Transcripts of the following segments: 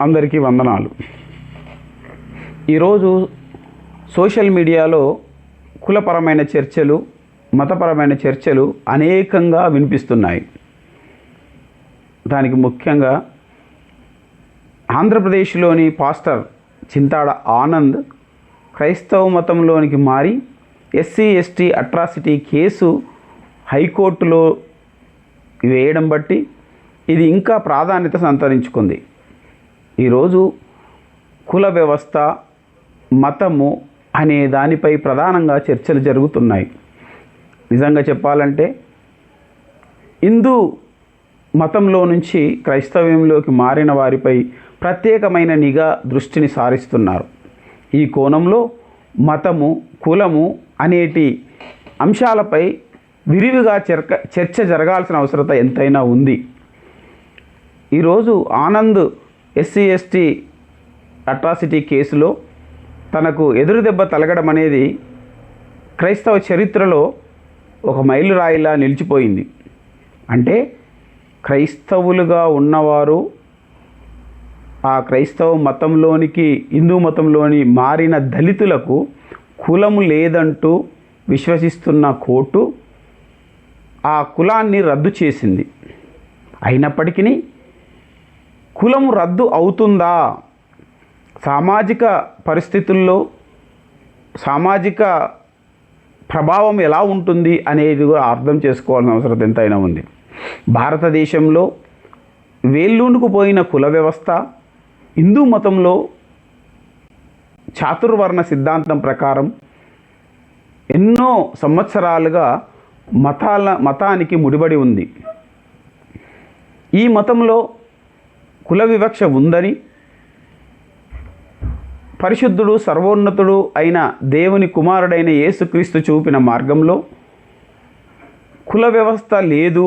అందరికీ వందనాలు. ఈరోజు సోషల్ మీడియాలో కులపరమైన చర్చలు, మతపరమైన చర్చలు అనేకంగా వినిపిస్తున్నాయి. దానికి ముఖ్యంగా ఆంధ్రప్రదేశ్లోని పాస్టర్ చింతాడ ఆనంద్ క్రైస్తవ మతంలోనికి మారి SC/ST అట్రాసిటీ కేసు హైకోర్టులో వేయడం బట్టి ఇది ఇంకా ప్రాధాన్యత సంతరించుకుంది. ఈరోజు కుల వ్యవస్థ, మతము అనే దానిపై ప్రధానంగా చర్చలు జరుగుతున్నాయి. నిజంగా చెప్పాలంటే హిందూ మతంలో నుంచి క్రైస్తవ్యంలోకి మారిన వారిపై ప్రత్యేకమైన నిఘా దృష్టిని సారిస్తున్నారు. ఈ కోణంలో మతము, కులము అనేటి అంశాలపై విరివిగా చర్చ జరగాల్సిన అవసరత ఎంతైనా ఉంది. ఈరోజు ఆనంద్ SC/ST అట్రాసిటీ కేసులో తనకు ఎదురు దెబ్బ తలగడం అనేది క్రైస్తవ చరిత్రలో ఒక మైలురాయిలా నిలిచిపోయింది. అంటే క్రైస్తవులుగా ఉన్నవారు ఆ క్రైస్తవ మతంలోనికి, హిందూ మతంలోని మారిన దళితులకు కులము లేదంటూ విశ్వసిస్తున్న కోర్టు ఆ కులాన్ని రద్దు చేసింది. అయినప్పటికీ కులము రద్దు అవుతుందా, సామాజిక పరిస్థితుల్లో సామాజిక ప్రభావం ఎలా ఉంటుంది అనేది కూడా అర్థం చేసుకోవాల్సిన అవసరం ఎంతైనా ఉంది. భారతదేశంలో వేళ్ళూనుకుపోయిన కుల వ్యవస్థ హిందూ మతంలో చాతుర్వర్ణ సిద్ధాంతం ప్రకారం ఎన్నో సంవత్సరాలుగా మతానికి ముడిపడి ఉంది. ఈ మతంలో కుల వివక్ష ఉందని పరిశుద్ధుడు, సర్వోన్నతుడు అయిన దేవుని కుమారుడైన యేసుక్రీస్తు చూపిన మార్గంలో కుల వ్యవస్థ లేదు.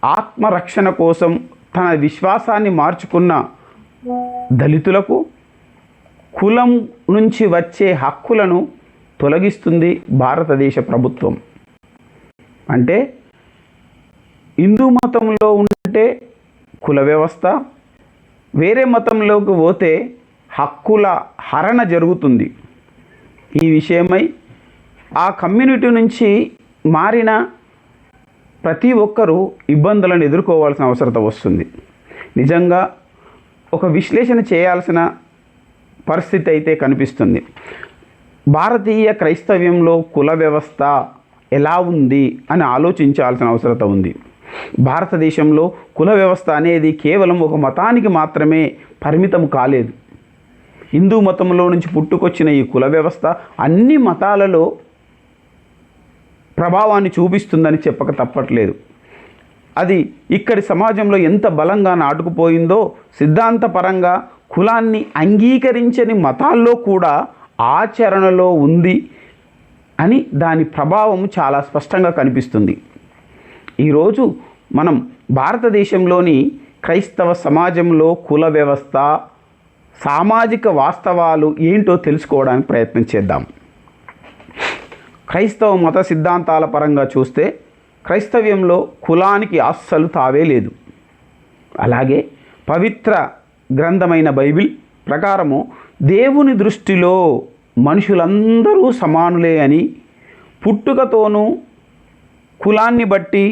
ఆత్మరక్షణ కోసం తన విశ్వాసాన్ని మార్చుకున్న దళితులకు కులం నుంచి వచ్చే హక్కులను తొలగిస్తుంది భారతదేశ ప్రభుత్వం. అంటే హిందూ మతంలో ఉంటే కుల వ్యవస్థ, వేరే మతంలోకి పోతే హక్కుల హరణ జరుగుతుంది. ఈ విషయమై ఆ కమ్యూనిటీ నుంచి మారిన ప్రతి ఒక్కరూ ఇబ్బందులను ఎదుర్కోవాల్సిన అవసరం వస్తుంది. నిజంగా ఒక విశ్లేషణ చేయాల్సిన పరిస్థితి అయితే కనిపిస్తుంది. భారతీయ క్రైస్తవ్యంలో కుల వ్యవస్థ ఎలా ఉంది అని ఆలోచించాల్సిన అవసరం ఉంది. భారతదేశంలో కుల వ్యవస్థ అనేది కేవలం ఒక మతానికి మాత్రమే పరిమితం కాలేదు. హిందూ మతంలో నుంచి పుట్టుకొచ్చిన ఈ కుల వ్యవస్థ అన్ని మతాలలో ప్రభావాన్ని చూపిస్తుందని చెప్పక తప్పట్లేదు. అది ఇక్కడి సమాజంలో ఎంత బలంగా నాటుకుపోయిందో సిద్ధాంతపరంగా కులాన్ని అంగీకరించని మతాల్లో కూడా ఆచరణలో ఉంది అని దాని ప్రభావం చాలా స్పష్టంగా కనిపిస్తుంది. ఈరోజు మనం భారతదేశంలోని క్రైస్తవ సమాజంలో కుల వ్యవస్థ, సామాజిక వాస్తవాలు ఏంటో తెలుసుకోవడానికి ప్రయత్నం చేద్దాం. క్రైస్తవ మత సిద్ధాంతాల పరంగా చూస్తే క్రైస్తవ్యంలో కులానికి అస్సలు తావే లేదు. అలాగే పవిత్ర గ్రంథమైన బైబిల్ ప్రకారము దేవుని దృష్టిలో మనుషులందరూ సమానులే అని, పుట్టుకతోనూ కులాన్ని బట్టి,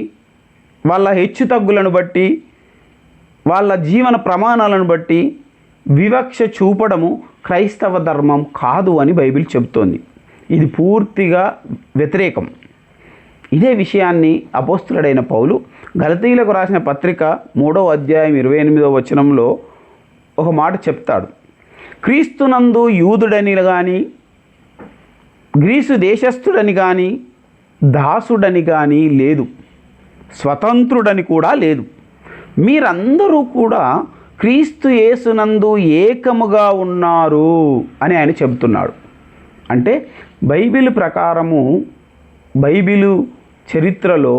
వాళ్ళ హెచ్చుతగ్గులను బట్టి, వాళ్ళ జీవన ప్రమాణాలను బట్టి వివక్ష చూపడము క్రైస్తవ ధర్మం కాదు అని బైబిల్ చెబుతోంది. ఇది పూర్తిగా వ్యతిరేకం. ఇదే విషయాన్ని అపోస్తులుడైన పౌలు గలతీయులకు రాసిన పత్రిక 3వ అధ్యాయం 28వ వచనంలో ఒక మాట చెప్తాడు. క్రీస్తునందు యూదుడని కానీ, గ్రీసు దేశస్థుడని కానీ, దాసుడని కానీ లేదు, స్వతంత్రుడని కూడా లేదు, మీరందరూ కూడా క్రీస్తు యేసునందు ఏకముగా ఉన్నారు అని ఆయన చెబుతున్నాడు. అంటే బైబిల్ ప్రకారము, బైబిలు చరిత్రలో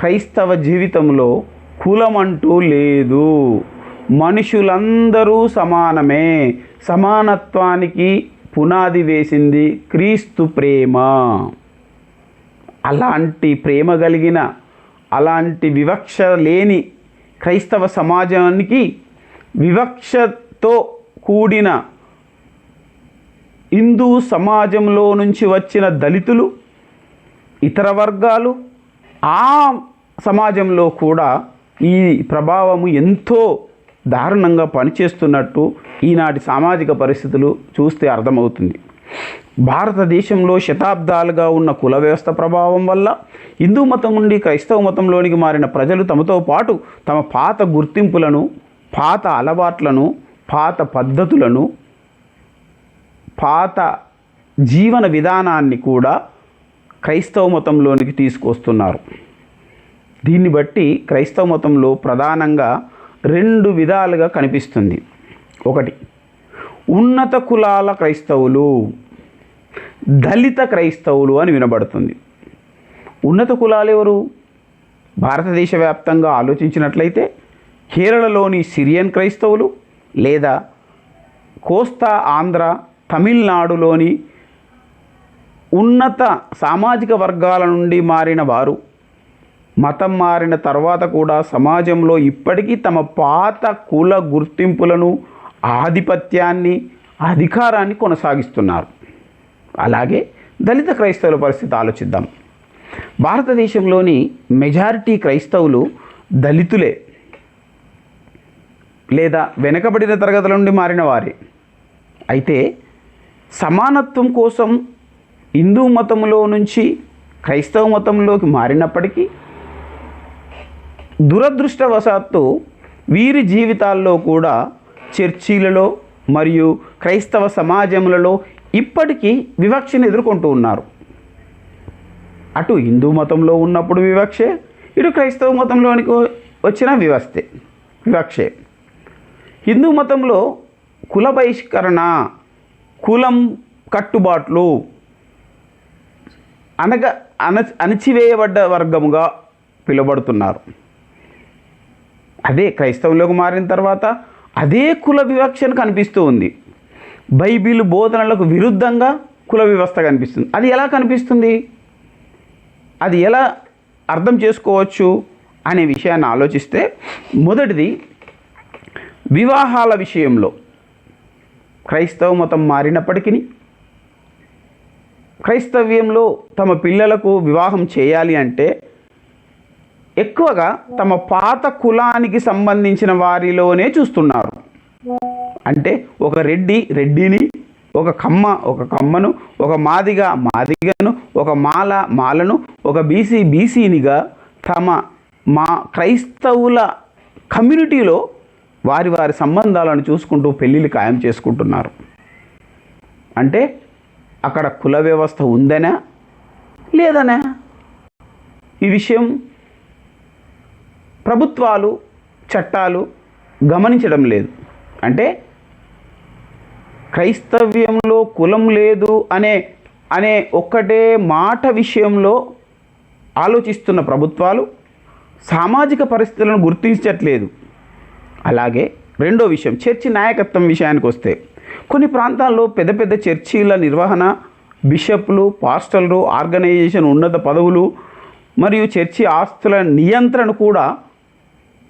క్రైస్తవ జీవితంలో కులం అంటూ లేదు. మనుషులందరూ సమానమే. సమానత్వానికి పునాది వేసింది క్రీస్తు ప్రేమ. అలాంటి ప్రేమ కలిగిన, అలాంటి వివక్ష లేని క్రైస్తవ సమాజానికి వివక్షతో కూడిన హిందూ సమాజంలో నుంచి వచ్చిన దళితులు, ఇతర వర్గాలు, ఆ సమాజంలో కూడా ఈ ప్రభావము ఎంతో దారుణంగా పనిచేస్తున్నట్టు ఈనాటి సామాజిక పరిస్థితులు చూస్తే అర్థమవుతుంది. భారతదేశంలో శతాబ్దాలుగా ఉన్న కుల వ్యవస్థ ప్రభావం వల్ల హిందూ మతం నుండి క్రైస్తవ మతంలోనికి మారిన ప్రజలు తమతో పాటు తమ పాత గుర్తింపులను, పాత అలవాట్లను, పాత పద్ధతులను, పాత జీవన విధానాన్ని కూడా క్రైస్తవ మతంలోనికి తీసుకొస్తున్నారు. దీన్ని బట్టి క్రైస్తవ మతంలో ప్రధానంగా 2 విధాలుగా కనిపిస్తుంది. ఒకటి, ఉన్నత కులాల క్రైస్తవులు, దళిత క్రైస్తవులు అని వినబడుతుంది. ఉన్నత కులాలు ఎవరు? భారతదేశ వ్యాప్తంగా ఆలోచించినట్లయితే కేరళలోని సిరియన్ క్రైస్తవులు, లేదా కోస్తా ఆంధ్ర తమిళనాడులోని ఉన్నత సామాజిక వర్గాల నుండి మారిన వారు మతం మారిన తర్వాత కూడా సమాజంలో ఇప్పటికీ తమ పాత కుల గుర్తింపులను, ఆధిపత్యాన్ని, అధికారాన్ని కొనసాగిస్తున్నారు. అలాగే దళిత క్రైస్తవుల పరిస్థితి ఆలోచిద్దాం. భారతదేశంలోని మెజారిటీ క్రైస్తవులు దళితులే, లేదా వెనుకబడిన తరగతుల నుండి మారిన వారే. అయితే సమానత్వం కోసం హిందూ మతంలో నుంచి క్రైస్తవ మతంలోకి మారినప్పటికీ దురదృష్టవశాత్తు వీరి జీవితాల్లో కూడా చర్చిలలో మరియు క్రైస్తవ సమాజములలో ఇప్పటికీ వివక్షను ఎదుర్కొంటూ ఉన్నారు. అటు హిందూ మతంలో ఉన్నప్పుడు వివక్షే, ఇటు క్రైస్తవ మతంలోనికి వచ్చిన వివక్షే. హిందూ మతంలో కుల బహిష్కరణ, కులం కట్టుబాట్లు, అణచివేయబడ్డ వర్గముగా పిలువబడుతున్నారు. అదే క్రైస్తవంలోకి మారిన తర్వాత అదే కుల వివక్షను కనిపిస్తూ ఉంది. బైబిల్ బోధనలకు విరుద్ధంగా కుల వ్యవస్థ కనిపిస్తుంది. అది ఎలా కనిపిస్తుంది, అది ఎలా అర్థం చేసుకోవచ్చు అనే విషయాన్ని ఆలోచిస్తే, మొదటిది వివాహాల విషయంలో క్రైస్తవ మతం మారినప్పటికీ క్రైస్తవ్యంలో తమ పిల్లలకు వివాహం చేయాలి అంటే ఎక్కువగా తమ పాత కులానికి సంబంధించిన వారిలోనే చూస్తున్నారు. అంటే ఒక రెడ్డిని, ఒక కమ్మను, ఒక మాదిగను, ఒక మాలను, ఒక బీసీనిగా మా క్రైస్తవుల కమ్యూనిటీలో వారి సంబంధాలను చూసుకుంటూ పెళ్ళిళ్ళు ఖాయం చేసుకుంటున్నారు. అంటే అక్కడ కుల వ్యవస్థ ఉందనా లేదనా ఈ విషయం ప్రభుత్వాలు, చట్టాలు గమనించడం లేదు. అంటే క్రైస్తవ్యంలో కులం లేదు అనే ఒక్కటే మాట విషయంలో ఆలోచిస్తున్న ప్రభుత్వాలు సామాజిక పరిస్థితులను గుర్తించట్లేదు. అలాగే రెండో విషయం, చర్చి నాయకత్వం విషయానికి వస్తే కొన్ని ప్రాంతాల్లో పెద్ద పెద్ద చర్చీల నిర్వహణ, బిషప్లు, పాస్టర్లు, ఆర్గనైజేషన్ ఉన్నత పదవులు మరియు చర్చి ఆస్తుల నియంత్రణ కూడా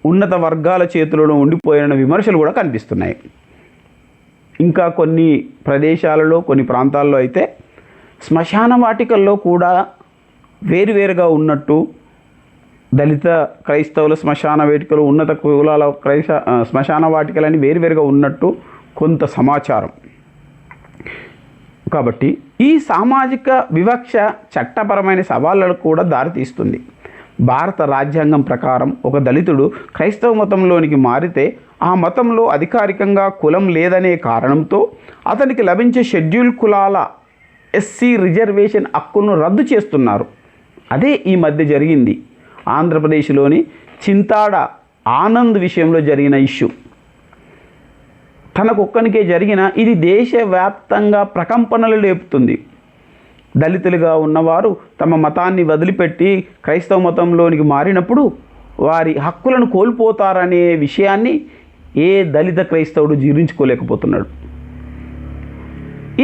ఉన్నత వర్గాల చేతులలో ఉండిపోయిన విమర్శలు కూడా కనిపిస్తున్నాయి. ఇంకా కొన్ని ప్రదేశాలలో, కొన్ని ప్రాంతాల్లో అయితే శ్మశాన వాటికల్లో కూడా వేరువేరుగా ఉన్నట్టు, దళిత క్రైస్తవుల శ్మశాన వేదికలు, ఉన్నత కులాల శ్మశాన వాటికలని వేరువేరుగా ఉన్నట్టు కొంత సమాచారం. కాబట్టి ఈ సామాజిక వివక్ష చట్టపరమైన సవాళ్ళకు కూడా దారితీస్తుంది. భారత రాజ్యాంగం ప్రకారం ఒక దళితుడు క్రైస్తవ మతంలోనికి మారితే ఆ మతంలో అధికారికంగా కులం లేదనే కారణంతో అతనికి లభించే షెడ్యూల్ కులాల ఎస్సీ రిజర్వేషన్ హక్కును రద్దు చేస్తున్నారు. అదే ఈ మధ్య జరిగింది. ఆంధ్రప్రదేశ్లోని చింతాడ ఆనంద్ విషయంలో జరిగిన ఇష్యూ తనకొక్కనికే జరిగిన ఇది దేశవ్యాప్తంగా ప్రకంపనలు లేపుతుంది. దళితులుగా ఉన్నవారు తమ మతాన్ని వదిలిపెట్టి క్రైస్తవ మతంలోనికి మారినప్పుడు వారి హక్కులను కోల్పోతారనే విషయాన్ని ఏ దళిత క్రైస్తవుడు జీర్ణించుకోలేకపోతున్నాడు.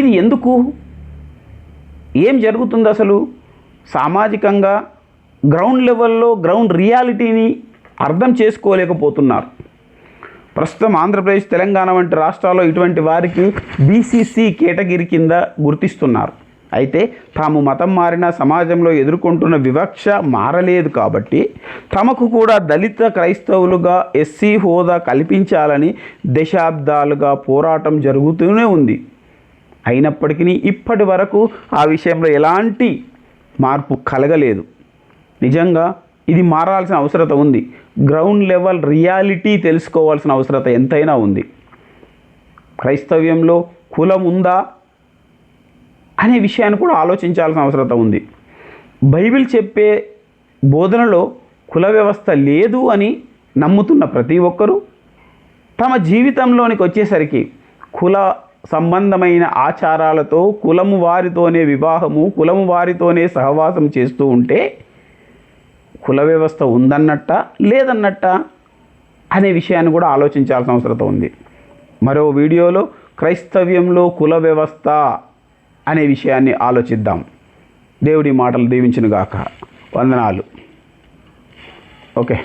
ఇది ఎందుకు? ఏం జరుగుతుంది అసలు? సామాజికంగా గ్రౌండ్ లెవెల్లో గ్రౌండ్ రియాలిటీని అర్థం చేసుకోలేకపోతున్నారు. ప్రస్తుతం ఆంధ్రప్రదేశ్, తెలంగాణ వంటి రాష్ట్రాల్లో ఇటువంటి వారికి బీసీసీ కేటగిరీ కింద గుర్తిస్తున్నారు. అయితే తాము మతం మారిన సమాజంలో ఎదుర్కొంటున్న వివక్ష మారలేదు కాబట్టి తమకు కూడా దళిత క్రైస్తవులుగా ఎస్సీ హోదా కల్పించాలని దశాబ్దాలుగా పోరాటం జరుగుతూనే ఉంది. అయినప్పటికీ ఇప్పటి వరకు ఆ విషయంలో ఎలాంటి మార్పు కలగలేదు. నిజంగా ఇది మారాల్సిన అవసరత ఉంది. గ్రౌండ్ లెవెల్ రియాలిటీ తెలుసుకోవాల్సిన అవసరత ఎంతైనా ఉంది. క్రైస్తవ్యంలో కులం ఉందా అనే విషయాన్ని కూడా ఆలోచించాల్సిన అవసరత ఉంది. బైబిల్ చెప్పే బోధనలో కుల వ్యవస్థ లేదు అని నమ్ముతున్న ప్రతి ఒక్కరూ తమ జీవితంలోనికి వచ్చేసరికి కుల సంబంధమైన ఆచారాలతో, కులము వారితోనే వివాహము, కులము వారితోనే సహవాసం చేస్తూ ఉంటే కుల వ్యవస్థ ఉందన్నట్ట లేదన్నట్ట అనే విషయాన్ని కూడా ఆలోచించాల్సిన అవసరం ఉంది. మరో వీడియోలో క్రైస్తవ్యంలో కుల వ్యవస్థ అనే విషయాన్ని ఆలోచిద్దాం. దేవుడి మాటలు దీవించునుగాక. వందనాలు. ఓకే.